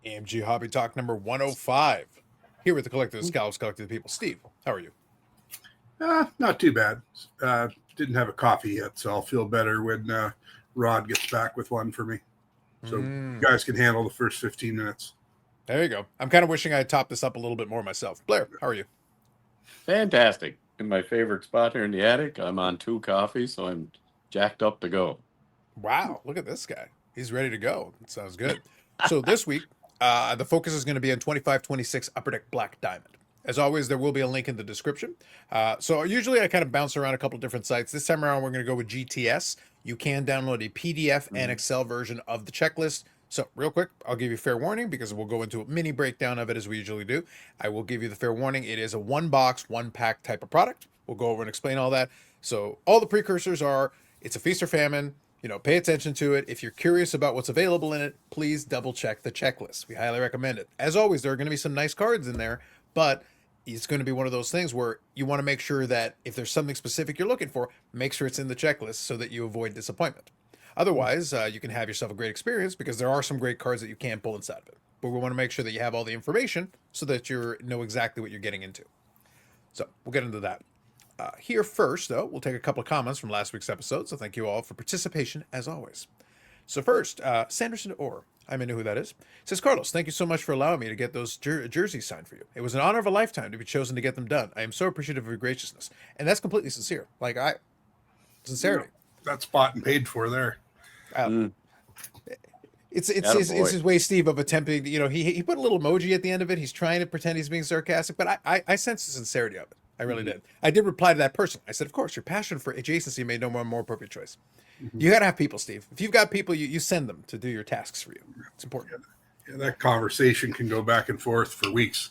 AMG Hobby Talk number 105. Here with the Collector of the Scallops, Collector of the People. Steve, how are you? Not too bad. Didn't have a coffee yet, so I'll feel better when Rod gets back with one for me. So you guys can handle the first 15 minutes. There you go. I'm kind of wishing I had topped this up a little bit more myself. Blair, how are you? Fantastic. In my favorite spot here in the attic. I'm on 2 coffees, so I'm jacked up to go. Wow, look at this guy. He's ready to go. That sounds good. So this week, the focus is going to be on 2526 Upper Deck Black Diamond. As always, there will be a link in the description. So usually I kind of bounce around a couple different sites. This time around, we're going to go with GTS. You can download a PDF and Excel version of the checklist. So real quick, I'll give you fair warning because we'll go into a mini breakdown of it as we usually do. I will give you the fair warning. It is a one box, one pack type of product. We'll go over and explain all that. So all the precursors are, it's a feast or famine. You know, pay attention to it. If you're curious about what's available in it, please double check the checklist. We highly recommend it. As always, there are going to be some nice cards in there, but it's going to be one of those things where you want to make sure that if there's something specific you're looking for, make sure it's in the checklist so that you avoid disappointment. Otherwise, you can have yourself a great experience because there are some great cards that you can pull inside of it. But we want to make sure that you have all the information so that you know exactly what you're getting into. So we'll get into that. Here first, though, we'll take a couple of comments from last week's episode. So thank you all for participation, as always. So first, Sanderson Orr, I may know who that is, says, Carlos, thank you so much for allowing me to get those jerseys signed for you. It was an honor of a lifetime to be chosen to get them done. I am so appreciative of your graciousness. And that's completely sincere. Sincerity. That's bought and paid for there. It's his way, Steve, of attempting, you know, he put a little emoji at the end of it. He's trying to pretend he's being sarcastic, but I sense the sincerity of it. I really did. I did reply to that person. I said, of course, your passion for adjacency made no more appropriate choice. You got to have people, Steve. If you've got people, you send them to do your tasks for you. It's important. Yeah, that conversation can go back and forth for weeks.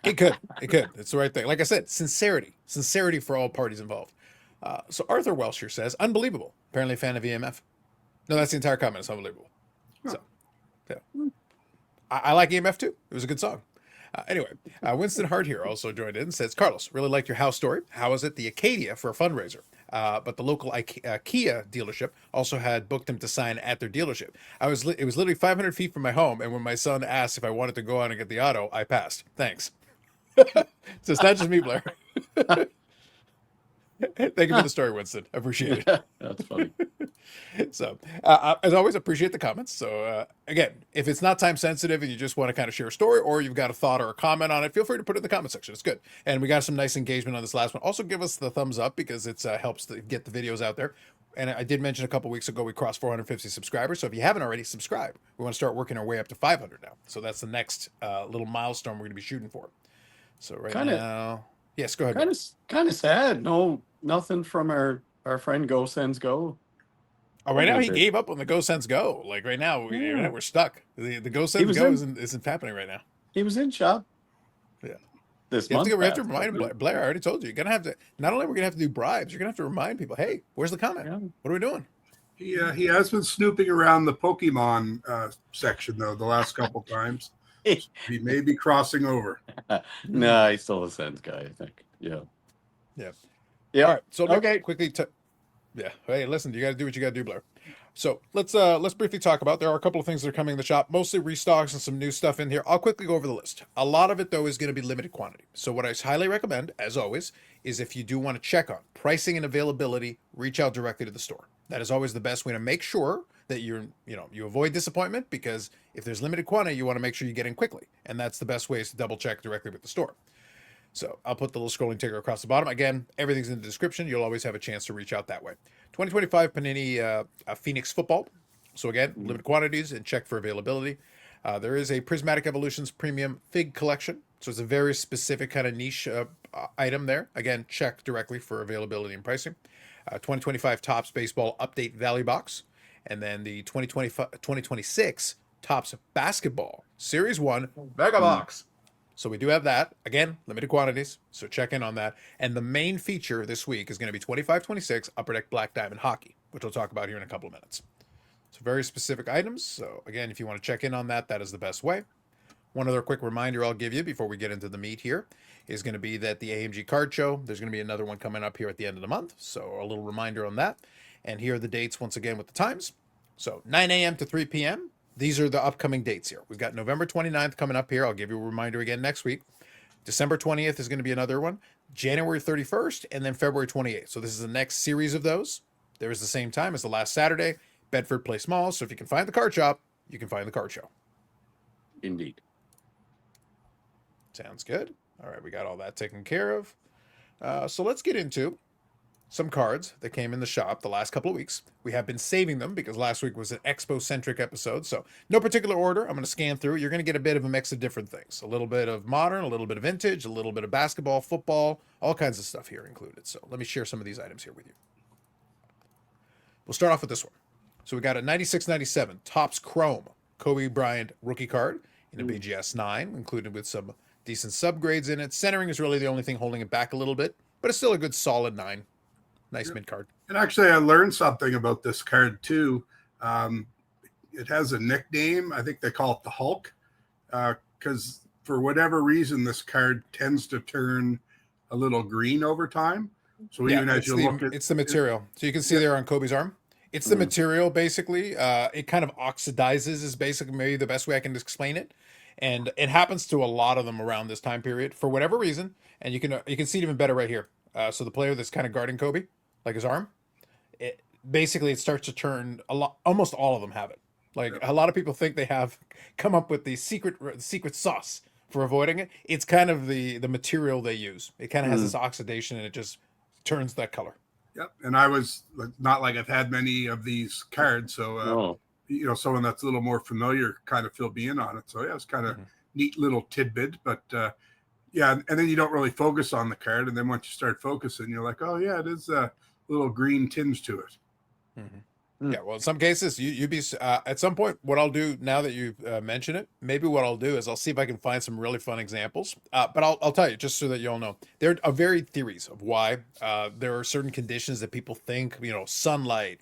It could. It's the right thing. Like I said, sincerity for all parties involved. So Arthur Welsh here says, unbelievable. Apparently a fan of EMF. No, that's the entire comment. It's unbelievable. So, yeah. I like EMF too. It was a good song. Anyway, Winston Hart here also joined in and says, Carlos, really liked your house story. How is it the Acadia for a fundraiser? But the local Kia dealership also had booked him to sign at their dealership. It was literally 500 feet from my home, and when my son asked if I wanted to go out and get the auto, I passed. Thanks. So it's not just me, Blair. Thank you for the story, Winston. I appreciate it. That's funny. So, as always, appreciate the comments. So, again, if it's not time sensitive and you just want to kind of share a story or you've got a thought or a comment on it, feel free to put it in the comment section. It's good. And we got some nice engagement on this last one. Also, give us the thumbs up because it helps to get the videos out there. And I did mention a couple weeks ago we crossed 450 subscribers. So if you haven't already, subscribe. We want to start working our way up to 500 now. So that's the next little milestone we're going to be shooting for. So now, yes, go ahead. Kind of sad. No, nothing from our friend Go Sends Go. Oh, right now he gave up on the Go Sense Go. Like right now, we're stuck. The Go Sense Go isn't happening right now. He was in shop. Yeah. This month. We have to remind him, Blair. I already told you. You're gonna have to. Not only are we gonna have to do bribes, you're gonna have to remind people. Hey, where's the comment? Yeah. What are we doing? He has been snooping around the Pokemon section though the last couple times. So he may be crossing over. No, he's still a Sense guy, I think. Yeah. All right. So quickly. Yeah. Hey, listen. You got to do what you got to do, Blair. So let's briefly talk about. There are a couple of things that are coming in the shop, mostly restocks and some new stuff in here. I'll quickly go over the list. A lot of it though is going to be limited quantity. So what I highly recommend, as always, is if you do want to check on pricing and availability, reach out directly to the store. That is always the best way to make sure that you avoid disappointment, because if there's limited quantity, you want to make sure you get in quickly, and that's the best way is to double check directly with the store. So I'll put the little scrolling ticker across the bottom. Again, everything's in the description. You'll always have a chance to reach out that way. 2025 Panini Phoenix Football. So again, limited quantities and check for availability. There is a Prismatic Evolutions Premium Fig Collection. So it's a very specific kind of niche item there. Again, check directly for availability and pricing. 2025 Topps Baseball Update Value Box. And then the 2026 Topps Basketball Series 1 Mega Box. So we do have that. Again, limited quantities, so check in on that. And the main feature this week is going to be 25-26 Upper Deck Black Diamond Hockey, which we'll talk about here in a couple of minutes. So very specific items. So again, if you want to check in on that, that is the best way. One other quick reminder I'll give you before we get into the meat here is going to be that the AMG Card Show, there's going to be another one coming up here at the end of the month. So a little reminder on that. And here are the dates once again with the times. So 9 a.m. to 3 p.m. These are the upcoming dates here. We've got November 29th coming up here. I'll give you a reminder again next week. December 20th is going to be another one. January 31st, and then February 28th. So this is the next series of those. There is the same time as the last Saturday, Bedford Place Mall. So if you can find the card shop, you can find the card show. Indeed. Sounds good. All right, we got all that taken care of. So let's get into some cards that came in the shop the last couple of weeks. We have been saving them because last week was an Expo-centric episode. So no particular order. I'm going to scan through. You're going to get a bit of a mix of different things. A little bit of modern, a little bit of vintage, a little bit of basketball, football, all kinds of stuff here included. So let me share some of these items here with you. We'll start off with this one. So we got a 96-97 Topps Chrome Kobe Bryant rookie card in a BGS 9, included with some decent subgrades in it. Centering is really the only thing holding it back a little bit, but it's still a good solid 9. Nice mid card. And actually, I learned something about this card too. It has a nickname. I think they call it the Hulk, because for whatever reason, this card tends to turn a little green over time. So even as you look at it's the material. So you can see there on Kobe's arm. It's the material, basically. It kind of oxidizes is basically maybe the best way I can explain it. And it happens to a lot of them around this time period for whatever reason. And you can see it even better right here. So the player that's kind of guarding Kobe, like his arm, it starts to turn a lot. Almost all of them have it. Like a lot of people think they have come up with the secret sauce for avoiding it. It's kind of the material they use. It kind of has this oxidation and it just turns that color. Yep. And I was not like I've had many of these cards. So, someone that's a little more familiar kind of filled me in on it. So yeah, it's kind of neat little tidbit, but yeah. And then you don't really focus on the card. And then once you start focusing, you're like, oh yeah, it is a little green tinge to it. Yeah, well, in some cases, you'd be at some point. What I'll do now that you've mentioned it, maybe what I'll do is I'll see if I can find some really fun examples. But I'll tell you just so that you all know, there are varied theories of why there are certain conditions that people think, sunlight,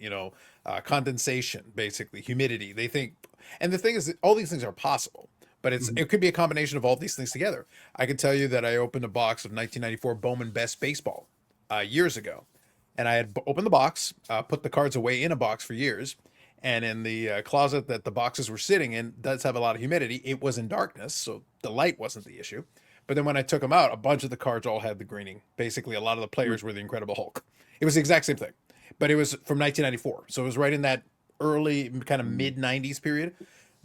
condensation, basically humidity. They think, and the thing is, that all these things are possible, but it could be a combination of all these things together. I can tell you that I opened a box of 1994 Bowman Best Baseball years ago. And I had opened the box, put the cards away in a box for years. And in the closet that the boxes were sitting in does have a lot of humidity. It was in darkness, so the light wasn't the issue. But then when I took them out, a bunch of the cards all had the greening. Basically, a lot of the players were the Incredible Hulk. It was the exact same thing. But it was from 1994. So it was right in that early, kind of mid-90s period.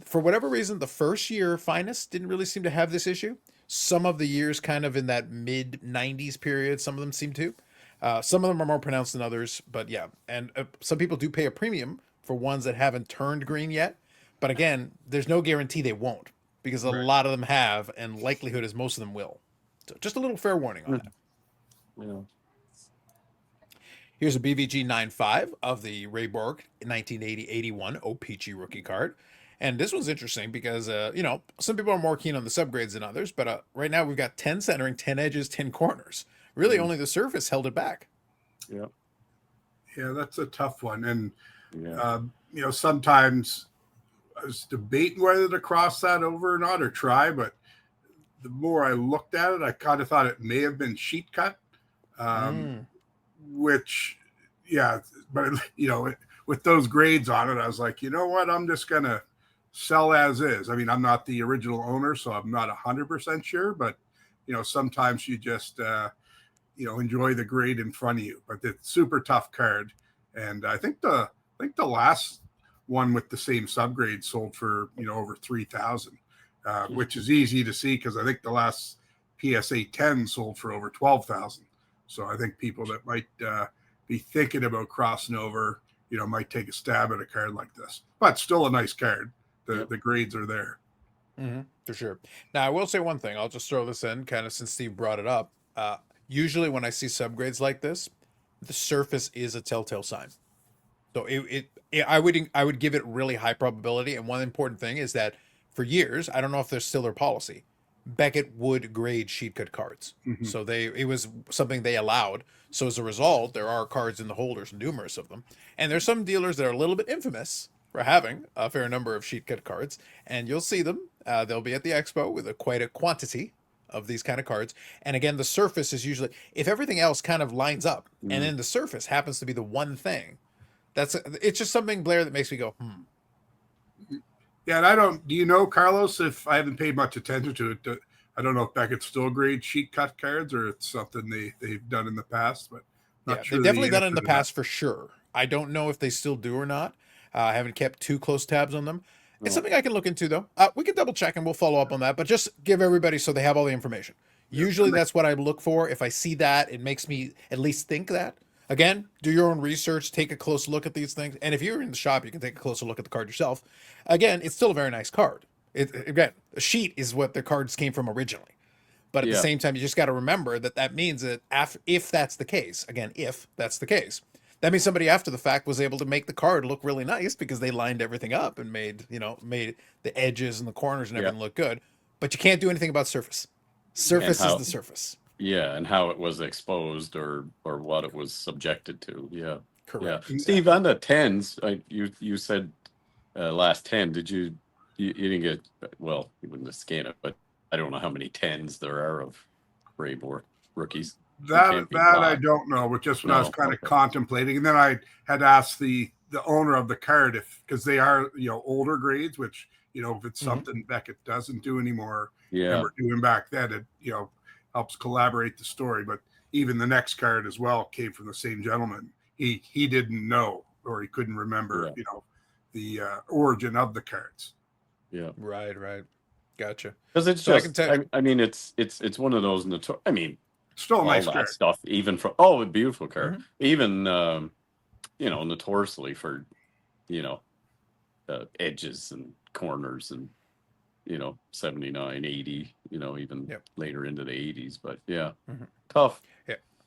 For whatever reason, the first year Finest didn't really seem to have this issue. Some of the years kind of in that mid-90s period, some of them seem to. Some of them are more pronounced than others, but yeah. And some people do pay a premium for ones that haven't turned green yet. But again, there's no guarantee they won't because a lot of them have, and likelihood is most of them will. So just a little fair warning on that. Yeah. Here's a BVG 9.5 of the Ray Borg 1980-81 OPG rookie card. And this one's interesting because, some people are more keen on the subgrades than others. But right now we've got 10 centering, 10 edges, 10 corners. Really, only the surface held it back. Yeah. Yeah, that's a tough one. And, sometimes I was debating whether to cross that over or not or try. But the more I looked at it, I kind of thought it may have been sheet cut, which, yeah. But, with those grades on it, I was like, you know what? I'm just going to sell as is. I mean, I'm not the original owner, so I'm not 100% sure. But, sometimes you just enjoy the grade in front of you, but it's super tough card. And I think the last one with the same subgrade sold for, over 3,000, which is easy to see. Cause I think the last PSA 10 sold for over 12,000. So I think people that might be thinking about crossing over, might take a stab at a card like this, but still a nice card. The grades are there. For sure. Now I will say one thing, I'll just throw this in kind of since Steve brought it up. Usually when I see subgrades like this, the surface is a telltale sign. So I would give it really high probability. And one important thing is that for years, I don't know if there's still their policy, Beckett would grade sheet cut cards. So it was something they allowed. So as a result, there are cards in the holders, numerous of them. And there's some dealers that are a little bit infamous for having a fair number of sheet cut cards. And you'll see them. They'll be at the expo with quite a quantity of these kind of cards. And again, the surface is usually, if everything else kind of lines up and then the surface happens to be the one thing, it's just something, Blair, that makes me go, Yeah, and I don't. Do you know, Carlos? If I haven't paid much attention to it, I don't know if Beckett's still grade sheet cut cards or it's something they've done in the past, but Yeah, not they've sure definitely the done it answer in the to that. past for sure. I don't know if they still do or not. I haven't kept too close tabs on them. It's No. something I can look into though. We can double check and we'll follow up on that. But just give everybody so they have all the information. Yeah. Usually that's what I look for. If I see that, it makes me at least think that. Again, do your own research, take a close look at these things, and if you're in the shop, you can take a closer look at the card yourself. Again, it's still a very nice card. Again, a sheet is what the cards came from originally. But at the Yeah. same time, you just got to remember that that means that if that's the case, again, if that's the case, that means somebody after the fact was able to make the card look really nice because they lined everything up and made the edges and the corners and Yeah. everything look good. But you can't do anything about surface. Surface is how- the surface. Yeah, and how it was exposed or what it was subjected to. Yeah. Yeah. Correct. Steve, on the tens, you said last 10, you didn't get, well, you wouldn't have scanned it, but I don't know how many tens there are of Raybor rookies. It That can't be a that I lot. don't know, but just when I was No, kind of okay. contemplating, and then I had asked the owner of the card if because they are older grades, which if it's Mhm. something Beckett doesn't do anymore, Yeah. and we're doing back then, it helps collaborate the story. But even the next card as well came from the same gentleman. He didn't know or he couldn't remember the origin of the cards. Yeah. Right. Gotcha. Because it's So I can just, tell. I mean, it's one of those, I mean, Still a all nice that card. stuff, even from, oh, a beautiful card, Mhm. even, notoriously for, edges and corners and, 79, 80, even Yep. later into the 80s. But yeah, Mhm. tough.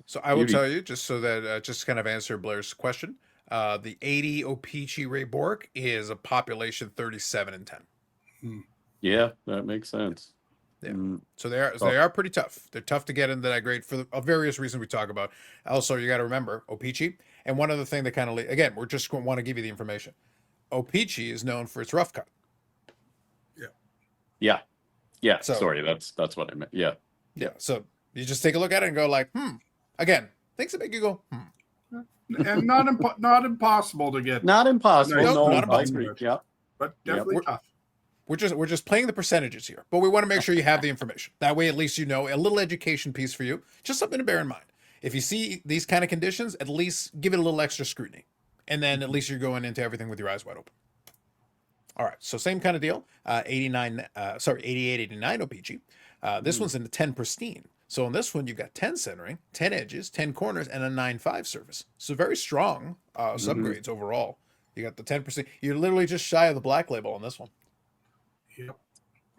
So I will Beauty. tell you, just so that just to kind of answer Blair's question, the 80 O-Pee-Chee Ray Bork is a population 37 and 10. Yeah, that makes sense. Yeah. Mm, So they tough. are pretty tough. They're tough to get into that grade for various reasons we talk about. Also, you got to remember O-Pee-Chee. And one other thing that kind of again, we're just want to give you the information. O-Pee-Chee is known for its rough cut. Yeah. Yeah. So Sorry, that's what I meant. Yeah. yeah. So you just take a look at it and go like, Again, things that make you go, And not impossible to get. Not impossible. Nice. No, No, not I impossible. agree. Yeah. But Yep. definitely tough. We're just playing the percentages here, but we want to make sure you have the information. That way, at least you know a little education piece for you. Just something to bear in mind. If you see these kind of conditions, at least give it a little extra scrutiny, and then at least you're going into everything with your eyes wide open. All right, so same kind of deal. 88, 89 OPG. This one's in the 10 pristine. So in this one, you've got 10 centering, 10 edges, 10 corners, and a 9.5 surface. So very strong subgrades overall. You got the 10%. You're literally just shy of the black label on this one. Yep.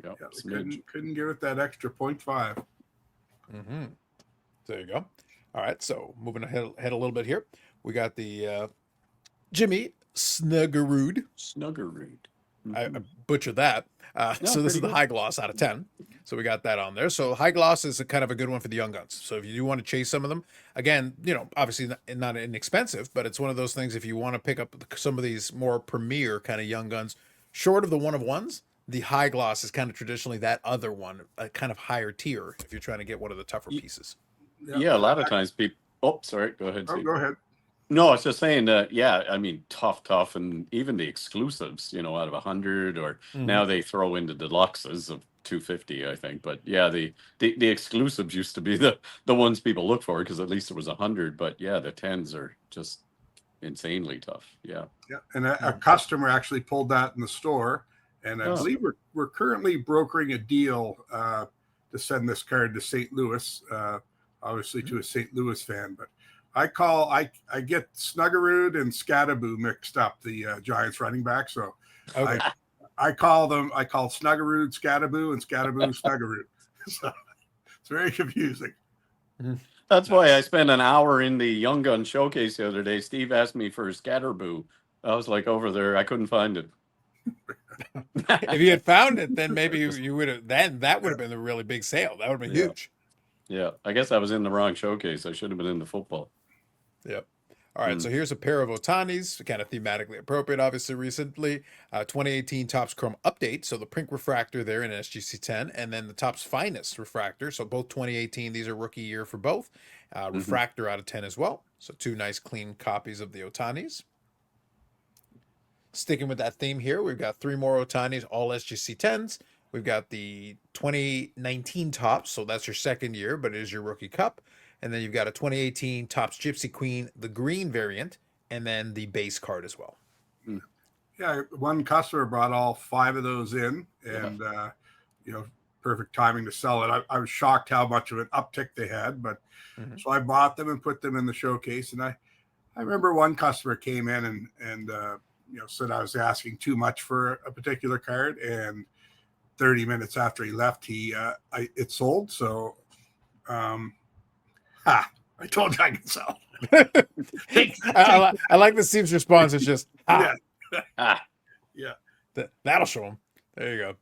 Yep. Yeah, Smidge. couldn't give it that extra 0.5. Mm-hmm. There you go. All right, so moving ahead a little bit here. We got the Jimmy Snuggerud. Snuggerud. I butchered that. No, So this is pretty the good. high gloss out of 10. So we got that on there. So high gloss is a kind of a good one for the young guns. So if you do want to chase some of them, again, obviously not inexpensive, but it's one of those things if you want to pick up some of these more premier kind of young guns, short of the one of ones, the high gloss is kind of traditionally that other one, a kind of higher tier if you're trying to get one of the tougher pieces. Yeah, a lot of times people. Oh, sorry. Go ahead. Oh, Steve. go ahead. No, I was just saying that. Yeah, I mean, tough, and even the exclusives. Out of 100, or now they throw into deluxes of 250, I think. But yeah, the exclusives used to be the ones people look for because at least it was 100. But yeah, the tens are just insanely tough. Yeah. Yeah, and a customer actually pulled that in the store, and I believe we're currently brokering a deal to send this card to St. Louis, obviously to a St. Louis fan. But I get Snuggerud and Scattaboo mixed up, the Giants running back. So Okay. I call Snuggerud Scattaboo and Scattaboo Snuggerud. So it's very confusing. That's why I spent an hour in the Young Gun showcase the other day. Steve asked me for a Scatterboo. I was like over there. I couldn't find it. If you had found it, then maybe you would have. Then that would have been a really big sale. That would have been Yeah. huge. Yeah, I guess I was in the wrong showcase. I should have been in the football. Yep. All right, so here's a pair of Otanis, kind of thematically appropriate, obviously, recently. 2018 Topps Chrome Update, so the pink refractor there in SGC 10, and then the Topps Finest refractor, so both 2018, these are rookie year for both. Refractor out of 10 as well, so two nice clean copies of the Otanis. Sticking with that theme here, we've got 3 more Otanis, all SGC 10s. We've got the 2019 Topps, so that's your second year, but it is your rookie cup. And then you've got a 2018 Topps Gypsy Queen, the green variant, and then the base card as well. Yeah, one customer brought all 5 of those in, and perfect timing to sell it. I was shocked how much of an uptick they had, but so I bought them and put them in the showcase. And I remember one customer came in and said I was asking too much for a particular card, and 30 minutes after he left, it sold. So, I told you I could sell. I like the Steve's response. It's just, Yeah. Yeah. That'll show him. There you go.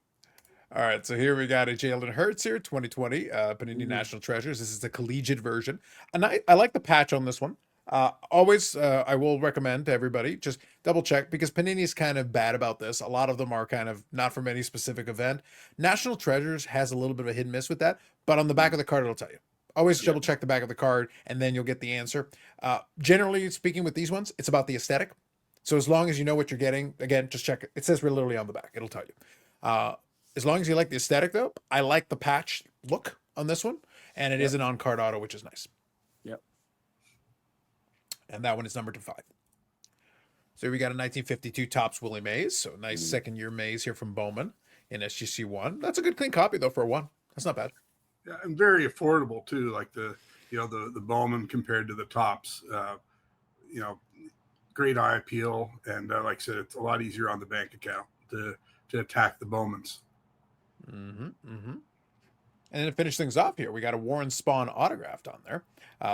All right, so here we got a Jalen Hurts here, 2020 Panini National Treasures. This is the collegiate version, and I like the patch on this one. Always, I will recommend to everybody, just double check, because Panini is kind of bad about this. A lot of them are kind of not from any specific event. National Treasures has a little bit of a hit and miss with that, but on the back of the card, it'll tell you. Always double check the back of the card, and then you'll get the answer. Generally speaking, with these ones, it's about the aesthetic. So as long as you know what you're getting, again, just check it. It says literally on the back. It'll tell you. As long as you like the aesthetic, though, I like the patch look on this one, and it is an on-card auto, which is nice. Yep. And that one is numbered to 5. So we got a 1952 Topps Willie Mays. So nice second-year Mays here from Bowman in SGC 1. That's a good clean copy, though, for a 1. That's not bad. Yeah, and very affordable, too, like the Bowman compared to the Topps. Great eye appeal, and like I said, it's a lot easier on the bank account to attack the Bowmans. And then to finish things off here, we got a Warren Spahn autographed on there.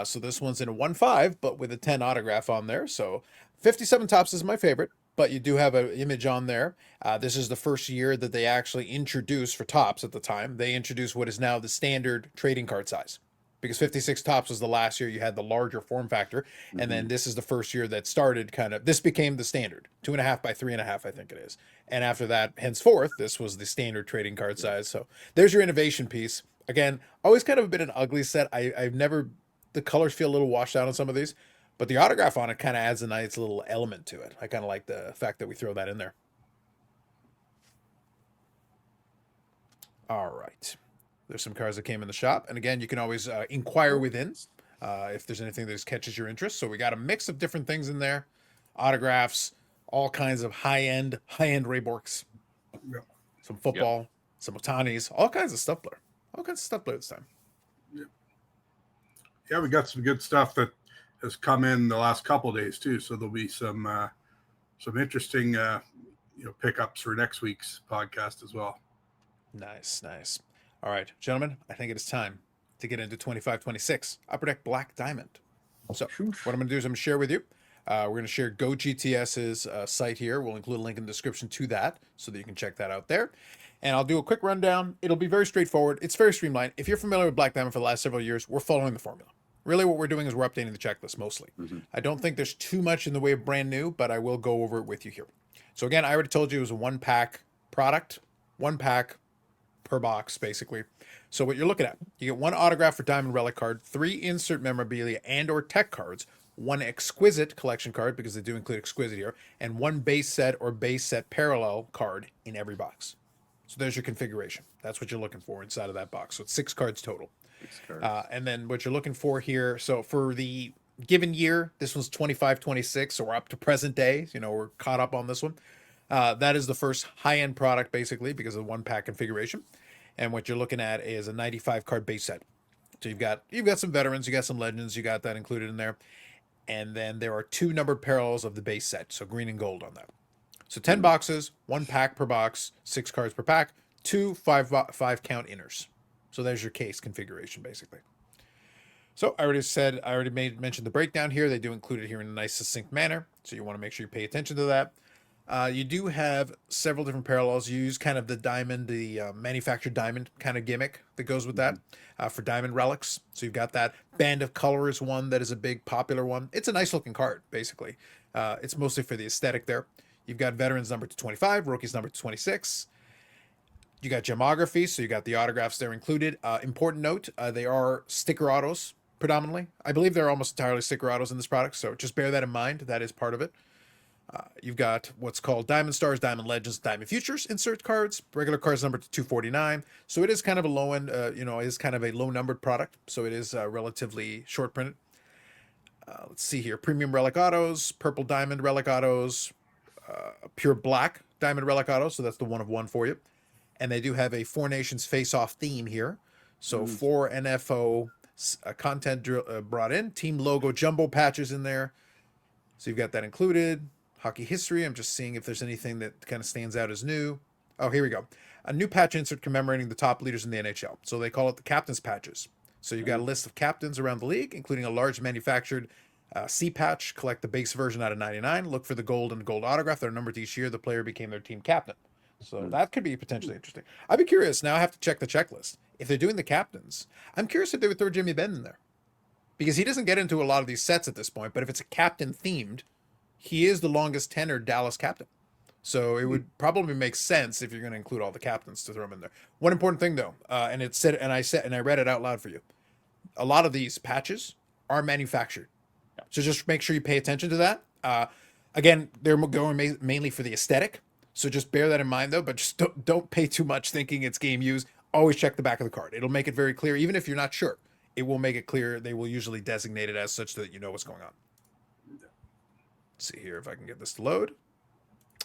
So this one's in a 1/5, but with a 10 autograph on there. So 57 Topps is my favorite, but you do have an image on there. This is the first year that they actually introduced, for Topps at the time, they introduced what is now the standard trading card size. Because 56 Topps was the last year you had the larger form factor. And then this is the first year that started this became the standard, 2.5 by 3.5, I think it is. And after that, henceforth, this was the standard trading card size. So there's your innovation piece. Again, always kind of been an ugly set. The colors feel a little washed out on some of these, but the autograph on it kind of adds a nice little element to it. I kind of like the fact that we throw that in there. All right. There's some cards that came in the shop. And again, you can always inquire within if there's anything that just catches your interest. So we got a mix of different things in there. Autographs, all kinds of high-end Rayborks. Yeah. Some football, some Otanis, all kinds of stuff there. All kinds of stuff there this time. Yeah, we got some good stuff that has come in the last couple of days, too. So there'll be some interesting pickups for next week's podcast as well. Nice. All right, gentlemen, I think it is time to get into 25-26 Upper Deck Black Diamond. So what I'm going to do is I'm going to share with you. We're going to share GoGTS's site here. We'll include a link in the description to that so that you can check that out there. And I'll do a quick rundown. It'll be very straightforward. It's very streamlined. If you're familiar with Black Diamond for the last several years, we're following the formula. Really what we're doing is we're updating the checklist mostly. I don't think there's too much in the way of brand new, but I will go over it with you here. So again, I already told you it was a 1-pack product. 1 pack per box, basically. So what you're looking at, you get 1 autograph for Diamond Relic card, 3 insert memorabilia and or tech cards, 1 exquisite collection card, because they do include exquisite here, and 1 base set or base set parallel card in every box. So there's your configuration. That's what you're looking for inside of that box. So it's 6 cards total. 6 cards. And then what you're looking for here, so for the given year, this one's 25-26, so we're up to present day. We're caught up on this one. That is the first high-end product, basically, because of the 1-pack configuration. And what you're looking at is a 95 card base set. So you've got some veterans, you got some legends, you got that included in there. And then there are 2 numbered parallels of the base set, so green and gold on that. So 10 boxes, 1 pack per box, 6 cards per pack, 2 5 count inners. So there's your case configuration, basically. So I already mentioned the breakdown here. They do include it here in a nice succinct manner. So you want to make sure you pay attention to that. You do have several different parallels. You use kind of the diamond, the manufactured diamond kind of gimmick that goes with that for diamond relics. So you've got that. Band of Color is one that is a big popular one. It's a nice looking card, basically. It's mostly for the aesthetic there. You've got veterans numbered to 25, rookies numbered to 26. You got gemography, so you got the autographs there included. Important note, they are sticker autos predominantly. I believe they're almost entirely sticker autos in this product, so just bear that in mind. That is part of it. You've got what's called Diamond Stars, Diamond Legends, Diamond Futures insert cards. Regular cards numbered to 249. So it is kind of a low end, it is kind of a low numbered product. So it is relatively short printed. Let's see here. Premium Relic Autos, Purple Diamond Relic Autos, Pure Black Diamond Relic Autos. So that's the one of one for you. And they do have a Four Nations Face Off theme here. So 4 NFO content brought in. Team logo jumbo patches in there. So you've got that included. Hockey history. I'm just seeing if there's anything that kind of stands out as new. Oh, here we go. A new patch insert commemorating the top leaders in the NHL. So they call it the captain's patches. So you've got a list of captains around the league, including a large manufactured C patch. Collect the base version out of 99. Look for the gold and gold autograph that are numbered each year. The player became their team captain. So that could be potentially interesting. I'd be curious. Now I have to check the checklist. If they're doing the captains, I'm curious if they would throw Jimmy Benn in there. Because he doesn't get into a lot of these sets at this point. But if it's a captain themed, he is the longest tenured Dallas captain. So it would probably make sense if you're going to include all the captains to throw them in there. One important thing though, and it said, and I read it out loud for you. A lot of these patches are manufactured, so just make sure you pay attention to that. Again, they're going mainly for the aesthetic, so just bear that in mind though. But just don't pay too much thinking it's game used. Always check the back of the card. It'll make it very clear, even if you're not sure. It will make it clear. They will usually designate it as such that you know what's going on. Let's see here if I can get this to load.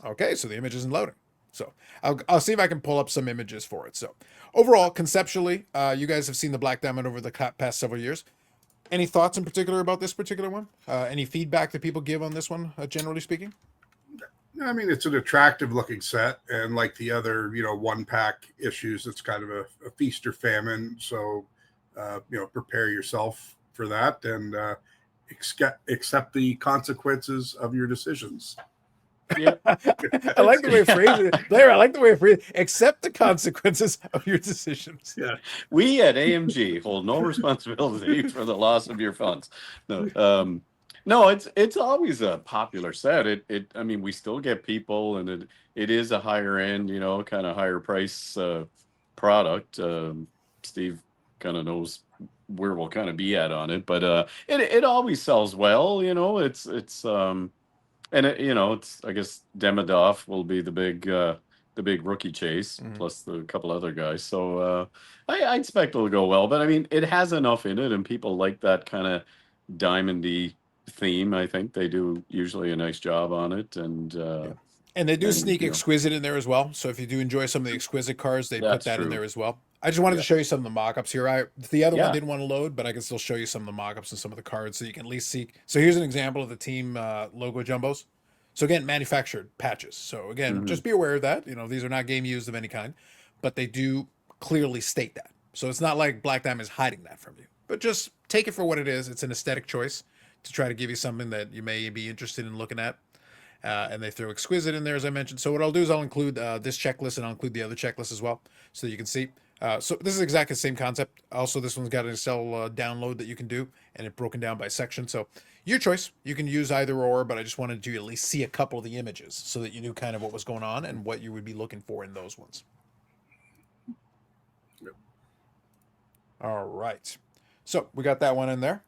Okay, so the image isn't loading. So I'll see if I can pull up some images for it. So overall, conceptually, you guys have seen the Black Diamond over the past several years. Any thoughts in particular about this particular one? Any feedback that people give on this one, generally speaking? I mean, it's an attractive looking set, and like the other, one pack issues, it's kind of a feast or famine. So, prepare yourself for that and accept the consequences of your decisions. Yeah. I like the way you phrase it. Blair, I like the way you phrase it. Accept the consequences of your decisions. Yeah. We at AMG hold no responsibility for the loss of your funds. No, no, it's always a popular set. I mean, we still get people, and it is a higher end, kind of higher price product. Steve kind of knows where we'll kind of be at on it, but it always sells well. It's and it's, I guess Demidov will be the big rookie chase plus the couple other guys. So I expect it'll go well. But I mean, it has enough in it, and people like that kind of diamondy theme. I think they do usually a nice job on it, and they do sneak exquisite in there as well. So if you do enjoy some of the exquisite cards, they put that in there as well. I just wanted to show you some of the mock-ups here. The other one didn't want to load, but I can still show you some of the mock-ups and some of the cards so you can at least see. So here's an example of the team logo jumbos. So again, manufactured patches. So again, just be aware of that. These are not game used of any kind, but they do clearly state that. So it's not like Black Diamond is hiding that from you, but just take it for what it is. It's an aesthetic choice to try to give you something that you may be interested in looking at. And they throw exquisite in there, as I mentioned. So what I'll do is I'll include this checklist, and I'll include the other checklist as well, so that you can see. So this is exactly the same concept. Also, this one's got an Excel download that you can do, and it's broken down by section. So your choice. You can use either or, but I just wanted you to at least see a couple of the images so that you knew kind of what was going on and what you would be looking for in those ones. Yep. All right. So we got that one in there.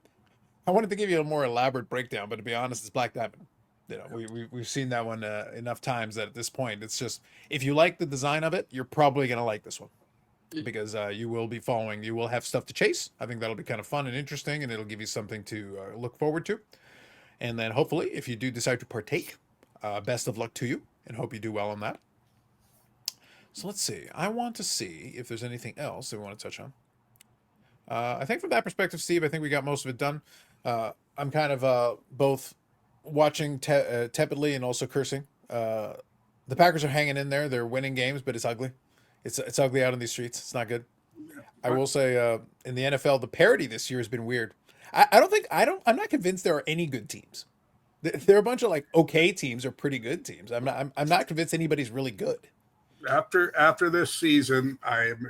I wanted to give you a more elaborate breakdown, but to be honest, it's Black Diamond. We've seen that one enough times that at this point, it's just, if you like the design of it, you're probably going to like this one. Because you will be following, you will have stuff to chase. I think that'll be kind of fun and interesting, and it'll give you something to look forward to. And then hopefully, if you do decide to partake, best of luck to you, and hope you do well on that. So let's see. I want to see if there's anything else that we want to touch on. I think from that perspective, Steve, I think we got most of it done. I'm kind of both watching tepidly and also cursing. The Packers are hanging in there. They're winning games, but it's ugly. It's ugly out in these streets. It's not good. I will say in the NFL, the parity this year has been weird. I'm not convinced there are any good teams. There are a bunch of like okay teams or pretty good teams. I'm not convinced anybody's really good. After this season,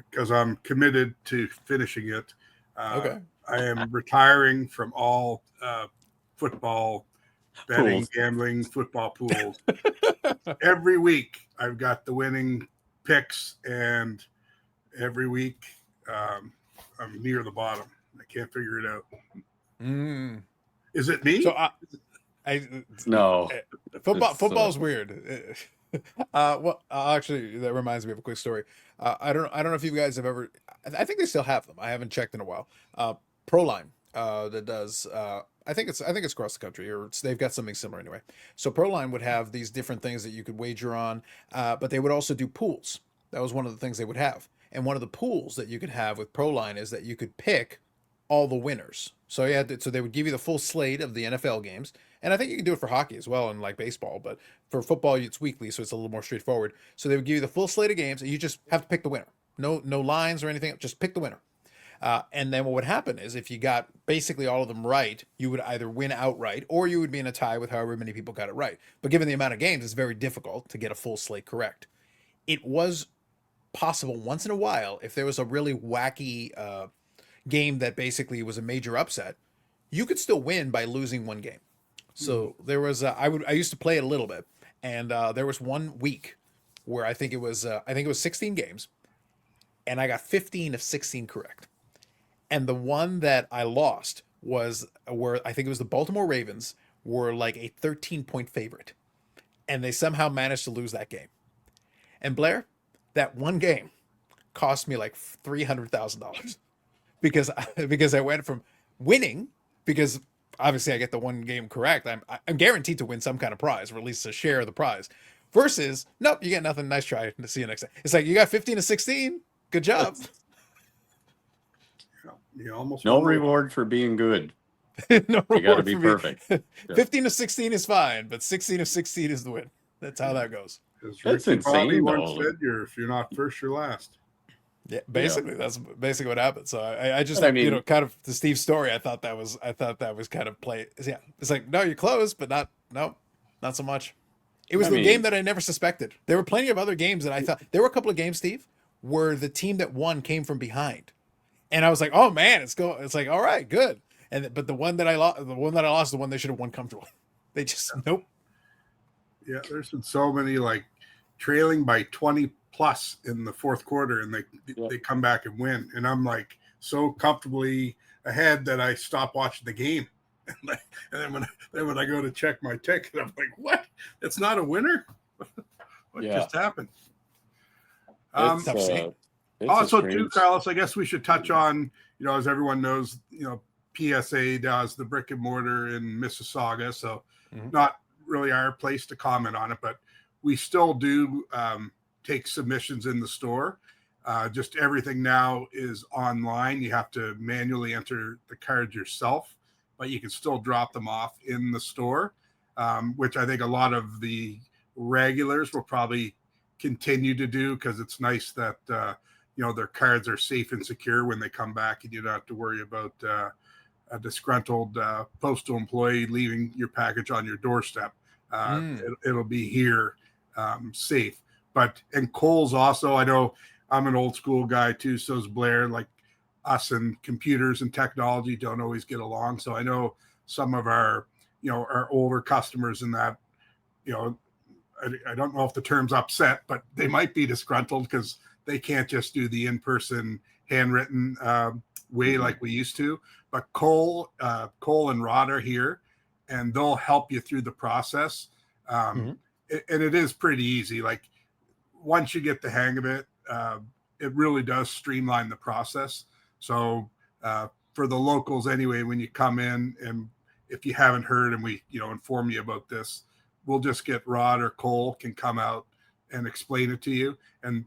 because I'm committed to finishing it. Okay. I am retiring from all football betting, Pools. gambling, football pools. Every week, I've got the winning picks, and every week I'm near the bottom. I can't figure it out. Is it me? So No. Football's weird. Well, actually, that reminds me of a quick story. I don't know if you guys have ever. I think they still have them. I haven't checked in a while. Proline, that does. I think it's across the country, or they've got something similar anyway. So Proline would have these different things that you could wager on, but they would also do pools. That was one of the things they would have. And one of the pools that you could have with Proline is that you could pick all the winners. So so they would give you the full slate of the NFL games, and I think you can do it for hockey as well and like baseball. But for football, it's weekly, so it's a little more straightforward. So they would give you the full slate of games, and you just have to pick the winner. No lines or anything. Just pick the winner. And then what would happen is if you got basically all of them right, you would either win outright or you would be in a tie with however many people got it right. But given the amount of games, it's very difficult to get a full slate correct. It was possible once in a while if there was a really wacky game that basically was a major upset, you could still win by losing one game. So there was I used to play it a little bit, and there was one week where I think it was 16 games, and I got 15 of 16 correct. And the one that I lost was where I think it was the Baltimore Ravens were like a 13-point favorite, and they somehow managed to lose that game. And Blair, that one game cost me like $300,000 because I went from winning, because obviously I get the one game correct, I'm guaranteed to win some kind of prize, or at least a share of the prize, versus nope, you get nothing, nice try, to see you next time. It's like you got 15 to 16, good job. You almost no reward for being good. No, you got to be perfect. 15 to 16 is fine, but 16 to 16 is the win. That's how that goes. That's Ricky insane, Bobby once though. said, if you're not first, you're last. Yeah, basically, that's basically what happened. So I just, kind of to Steve's story, I thought that was kind of play. Yeah, it's like, no, you're close, but not so much. It was the game that I never suspected. There were plenty of other games that I thought, there were a couple of games, Steve, where the team that won came from behind, and I was like, oh man, it's like, all right, good. But the one that I lost, the one they should have won comfortably. They just nope. Yeah, there's been so many like trailing by 20 plus in the fourth quarter, and they come back and win, and I'm like so comfortably ahead that I stop watching the game, and then when I go to check my ticket, I'm like, what? It's not a winner. What just happened? Also, too, Carlos, I guess we should touch on, as everyone knows, PSA does the brick and mortar in Mississauga, so not really our place to comment on it, but we still do take submissions in the store. Just everything now is online. You have to manually enter the cards yourself, but you can still drop them off in the store, which I think a lot of the regulars will probably continue to do, because it's nice that their cards are safe and secure when they come back, and you don't have to worry about a disgruntled postal employee leaving your package on your doorstep. It'll be here safe. And Cole's also, I know I'm an old school guy too, so is Blair. Like us and computers and technology don't always get along. So I know some of our older customers in that, I don't know if the term's upset, but they might be disgruntled because they can't just do the in-person handwritten way like we used to. But Cole and Rod are here, and they'll help you through the process. And it is pretty easy. Like once you get the hang of it, it really does streamline the process. So for the locals anyway, when you come in, and if you haven't heard and we inform you about this, we'll just get Rod or Cole can come out and explain it to you. And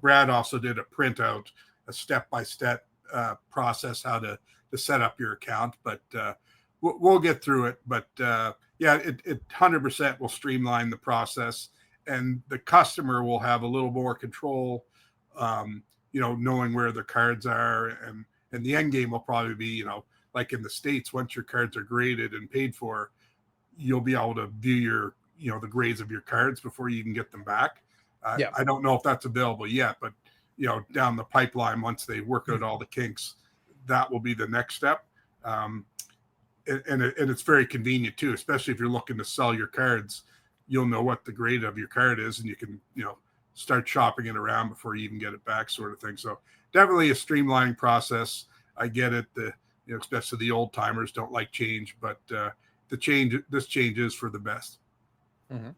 Brad also did a printout, a step-by-step process how to set up your account, but we'll get through it. But it 100% will streamline the process, and the customer will have a little more control, knowing where their cards are, and the end game will probably be, like in the States, once your cards are graded and paid for, you'll be able to view your, the grades of your cards before you can get them back. I don't know if that's available yet, but down the pipeline, once they work out all the kinks, that will be the next step. And it's very convenient too, especially if you're looking to sell your cards. You'll know what the grade of your card is, and you can start shopping it around before you even get it back, sort of thing. So definitely a streamlining process. I get it. Especially the old timers don't like change, but this change is for the best. Mm-hmm.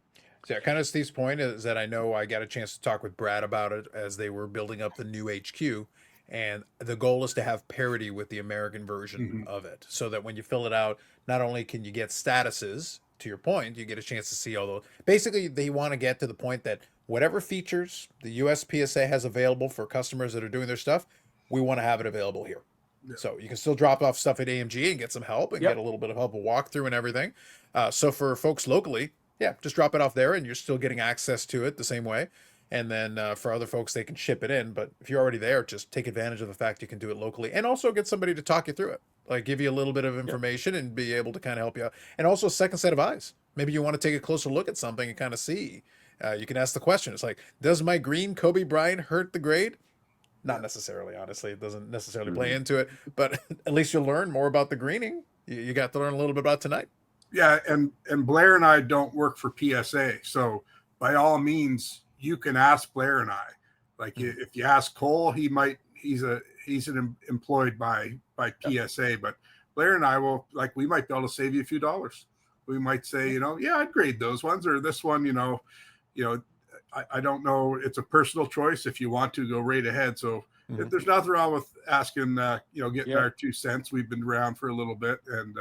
So yeah, kind of Steve's point is that I know I got a chance to talk with Brad about it as they were building up the new HQ, and the goal is to have parity with the American version of it, so that when you fill it out, not only can you get statuses, to your point, you get a chance to see all those. Basically, they want to get to the point that whatever features the US PSA has available for customers that are doing their stuff, we want to have it available here. Yeah. So you can still drop off stuff at AMG and get some help and Yep. get a little bit of help, a walkthrough and everything. So for folks locally, yeah, just drop it off there and you're still getting access to it the same way. And then for other folks, they can ship it in. But if you're already there, just take advantage of the fact you can do it locally and also get somebody to talk you through it, like give you a little bit of information and be able to kind of help you out. And also a second set of eyes. Maybe you want to take a closer look at something and kind of see. You can ask the question. It's like, does my green Kobe Bryant hurt the grade? Not necessarily, honestly. It doesn't necessarily play into it, but at least you'll learn more about the greening. You got to learn a little bit about tonight. Yeah, and Blair and I don't work for PSA, so by all means, you can ask Blair and I. Like if you ask Cole, he's employed by PSA, but Blair and I we might be able to save you a few dollars. We might say, I'd grade those ones or this one, I don't know. It's a personal choice. If you want to, go right ahead. So there's nothing wrong with asking, getting our 2 cents. We've been around for a little bit, and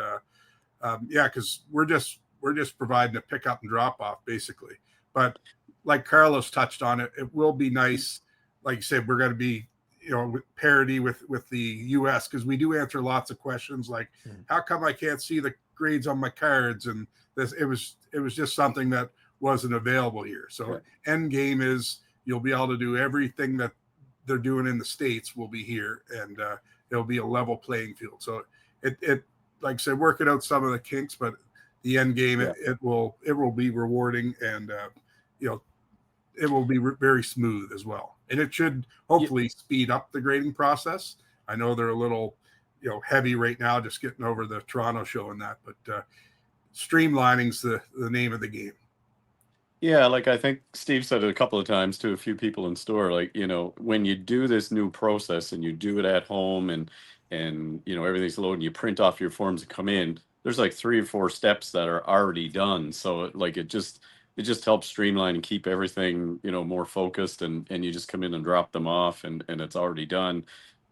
because we're just providing a pick up and drop off basically. But like Carlos touched on it, it will be nice. Like you said, we're going to be, with parity with the US, because we do answer lots of questions like, how come I can't see the grades on my cards? And it was just something that wasn't available here. So end game is you'll be able to do everything that they're doing in the States will be here, and it'll be a level playing field. So it like I said, working out some of the kinks, but the end game, it will be rewarding, and it will be very smooth as well. And it should hopefully speed up the grading process. I know they're a little, heavy right now, just getting over the Toronto show and that, but streamlining's the name of the game. Yeah, like I think Steve said it a couple of times to a few people in store, like, when you do this new process and you do it at home and everything's loaded and you print off your forms and come in, there's like 3 or 4 steps that are already done. So like it just helps streamline and keep everything, more focused, and you just come in and drop them off and it's already done.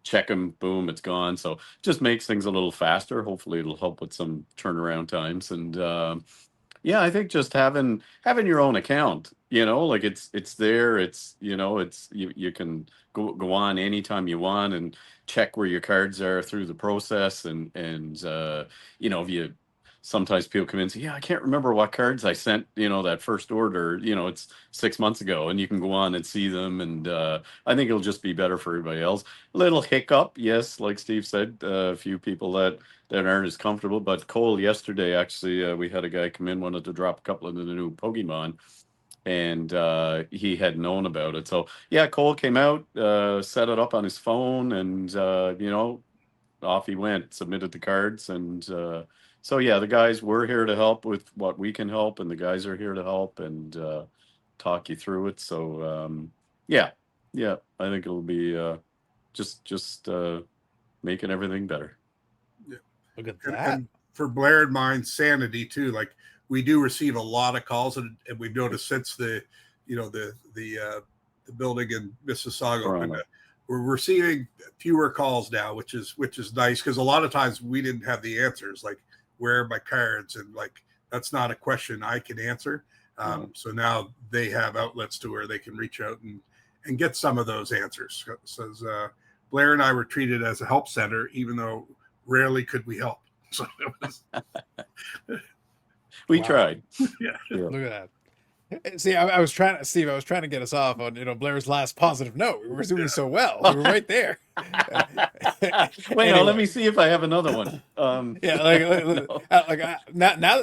Check them, boom, it's gone. So just makes things a little faster. Hopefully it'll help with some turnaround times. And I think just having your own account, like it's there, it's you can go on anytime you want and check where your cards are through the process, and if you sometimes people come in and say, I can't remember what cards I sent, that first order, it's 6 months ago, and you can go on and see them. And I think it'll just be better for everybody else. A little hiccup, yes, like Steve said, a few people that aren't as comfortable. But Cole yesterday, actually, we had a guy come in, wanted to drop a couple of the new Pokemon, and he had known about it. So Cole came out, set it up on his phone, and off he went, submitted the cards. And so the guys, we're here to help with what we can help, and the guys are here to help and talk you through it. So I think it'll be just making everything better. Look at that. And for Blair and mine, sanity too. Like, we do receive a lot of calls, and we've noticed since the building in Mississauga opened, we're receiving fewer calls now, which is nice, because a lot of times we didn't have the answers, like, where are my cards, and like, that's not a question I can answer. So now they have outlets to where they can reach out and get some of those answers. So Blair and I were treated as a help center, even though rarely could we help. So it was we tried. Yeah. Look at that. See, I was trying to get us off on Blair's last positive note. We were doing so well. We were right there. Wait, let me see if I have another one. Now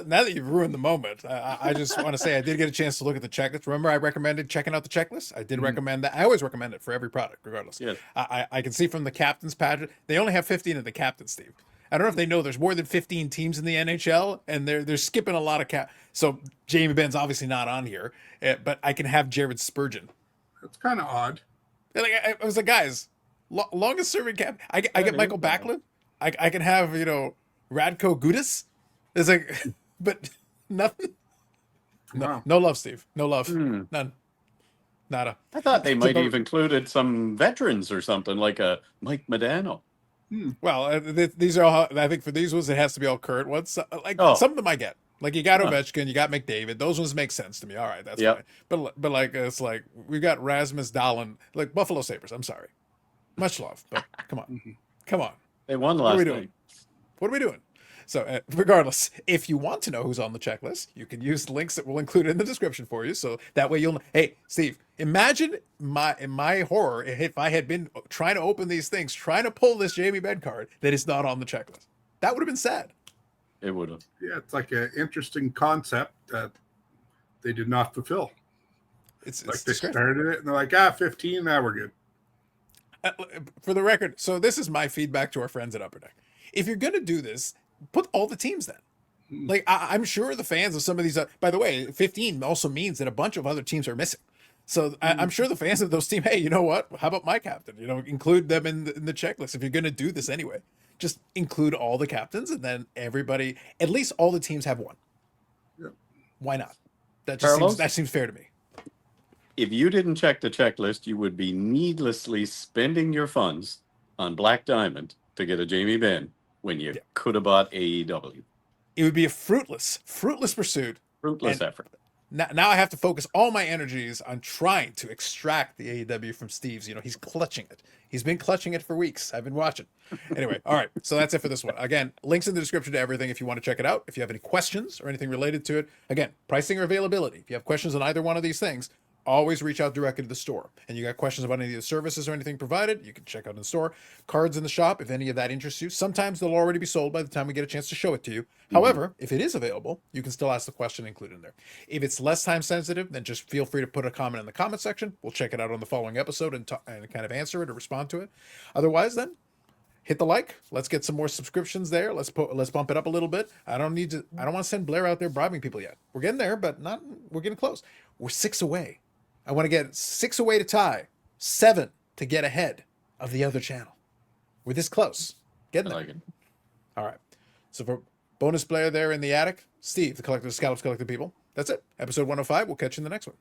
that you've ruined the moment, I just want to say I did get a chance to look at the checklist. Remember, I recommended checking out the checklist. I did recommend that. I always recommend it for every product, regardless. Yes. I can see from the captain's pageant, they only have 15 of the captains, Steve. I don't know if they know there's more than 15 teams in the NHL, and they're skipping a lot of So Jamie Benn's obviously not on here, but I can have Jared Spurgeon. That's kind of odd. And I was like, guys, longest serving cap. I get Michael Backlund. I can have Radko Gudas. It's like but nothing. No, Wow. no love, Steve. No love. Hmm. None. Nada. I thought they might about- have included some veterans or something, like a Mike Modano. Well, these are all. I think for these ones, it has to be all current ones. Like Oh. some of them, I get. Like you got Huh. Ovechkin, you got McDavid. Those ones make sense to me. All right, that's Yep. fine. But like it's like we got Rasmus Dahlin, like Buffalo Sabres. I'm sorry, much love, but come on, come on. They won What are last we doing? night. What are we doing? So, regardless, if you want to know who's on the checklist, you can use the links that we'll include in the description for you. So that way you'll know. Hey, Steve, imagine my horror if I had been trying to open these things, trying to pull this Jamie Benn card that is not on the checklist. That would have been sad. It would have. Yeah, it's like an interesting concept that they did not fulfill. It's Like they disgraceful. started it and they're like, 15, now we're good. For the record, so this is my feedback to our friends at Upper Deck. If you're going to do this, put all the teams then. Like, I'm sure the fans of some of these, by the way, 15 also means that a bunch of other teams are missing. So I'm sure the fans of those teams, hey, you know what? How about my captain? You know, include them in the checklist. If you're going to do this anyway, just include all the captains and then everybody, at least all the teams have one. Yep. Why not? That seems fair to me. If you didn't check the checklist, you would be needlessly spending your funds on Black Diamond to get a Jamie Benn when you could have bought AEW. It would be a fruitless pursuit. Fruitless And- effort. Now I have to focus all my energies on trying to extract the AEW from Steve's. You know, he's clutching it. He's been clutching it for weeks. I've been watching. Anyway, all right. So that's it for this one. Again, links in the description to everything if you want to check it out. If you have any questions or anything related to it, again, pricing or availability. If you have questions on either one of these things, always reach out directly to the store. And you got questions about any of the services or anything provided, you can check out in the store. Cards in the shop, if any of that interests you. Sometimes they'll already be sold by the time we get a chance to show it to you. However, if it is available, you can still ask the question included in there. If it's less time sensitive, then just feel free to put a comment in the comment section. We'll check it out on the following episode and kind of answer it or respond to it. Otherwise, then hit the like. Let's get some more subscriptions there. Let's bump it up a little bit. I don't want to send Blair out there bribing people yet. We're getting there, but we're getting close. We're 6 away. I want to get 6 away to tie, 7 to get ahead of the other channel. We're this close. Getting I there. like it. All right. So for bonus Blair there in the attic, Steve, the collector of scallops, collected people. That's it. Episode 105. We'll catch you in the next one.